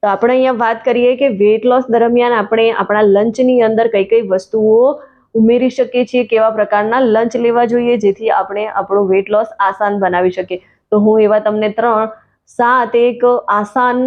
તો આપણે અહીંયા વાત કરીએ કે વેટ લોસ દરમિયાન આપણે આપણા લંચની અંદર કઈ કઈ વસ્તુઓ ઉમેરી શકીએ છીએ, કેવા પ્રકારના લંચ લેવા જોઈએ જેથી આપણે આપણું વેટ લોસ આસાન બનાવી શકીએ. તો હું એવા તમને 3-7 એક આસાન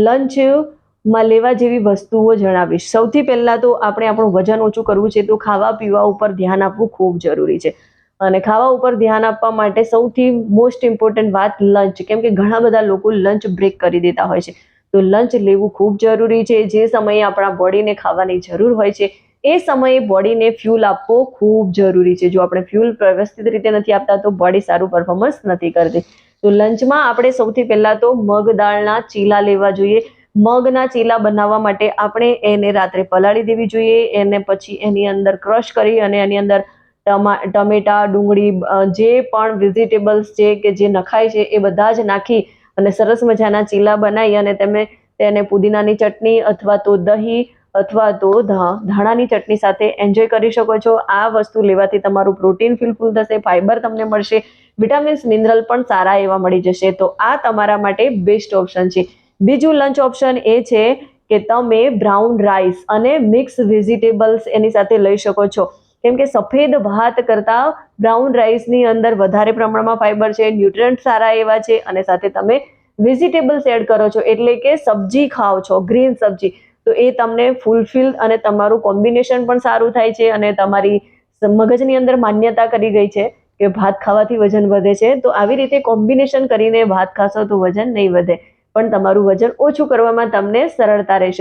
લંચમાં લેવા જેવી વસ્તુઓ જણાવીશ. સૌથી પહેલા તો આપણે આપણું વજન ઓછું કરવું છે તો ખાવા પીવા ઉપર ધ્યાન આપવું ખૂબ જરૂરી છે. અને ખાવા ઉપર ધ્યાન આપવા માટે સૌથી મોસ્ટ ઇમ્પોર્ટન્ટ વાત લંચ, કેમ કે ઘણા બધા લોકો લંચ બ્રેક કરી દેતા હોય છે. તો લંચ લેવું ખૂબ જરૂરી છે. જે સમયે આપણા બોડીને ખાવાની જરૂર હોય છે એ સમયે બોડીને ફ્યુલ આપવો ખૂબ જરૂરી છે. જો આપણે ફ્યુલ વ્યવસ્થિત રીતે નથી આપતા તો બોડી સારું પરફોર્મન્સ નથી કરતી. તો લંચમાં આપણે સૌથી પહેલા તો મગ દાળના ચીલા લેવા જોઈએ. મગના ચીલા બનાવવા માટે આપણે એને રાત્રે પલાળી દેવી જોઈએ. એને પછી એની અંદર ક્રશ કરી અને એની અંદર ટમેટા, ડુંગળી, જે પણ વેજીટેબલ્સ છે કે જે નખાય છે એ બધા જ નાખી અને સરસ મજાના ચીલા બનાવી અને તમે તેને પુદીનાની ચટણી અથવા તો દહીં અથવા તો ધાણાની ચટણી સાથે એન્જોય કરી શકો છો. આ વસ્તુ લેવાથી તમારું પ્રોટીન ફૂલ થશે, ફાઈબર તમને મળશે, વિટામિન્સ મિનરલ પણ સારા એવા મળી જશે. તો આ તમારા માટે બેસ્ટ ઓપ્શન છે. બીજું લંચ ઓપ્શન એ છે કે તમે બ્રાઉન રાઈસ અને મિક્સ વેજીટેબલ્સ એની સાથે લઈ શકો છો. કેમ કે સફેદ ભાત કરતા બ્રાઉન રાઈસની અંદર વધારે પ્રમાણમાં ફાઈબર છે, ન્યુટ્રન્ટ સારા એવા છે અને સાથે તમે વેજીટેબલ્સ એડ કરો છો એટલે કે સબ્જી ખાઓ છો, ગ્રીન સબ્જી, તો એ તમને ફૂલફિલ અને તમારું કોમ્બિનેશન પણ સારું થાય છે. અને તમારી મગજની અંદર માન્યતા કરી ગઈ છે કે ભાત ખાવાથી વજન વધે છે. તો આવી રીતે કોમ્બિનેશન કરીને ભાત ખાશો તો વજન નહીં વધે, પણ તમારું વજન ઓછું કરવામાં તમને સરળતા રહેશે.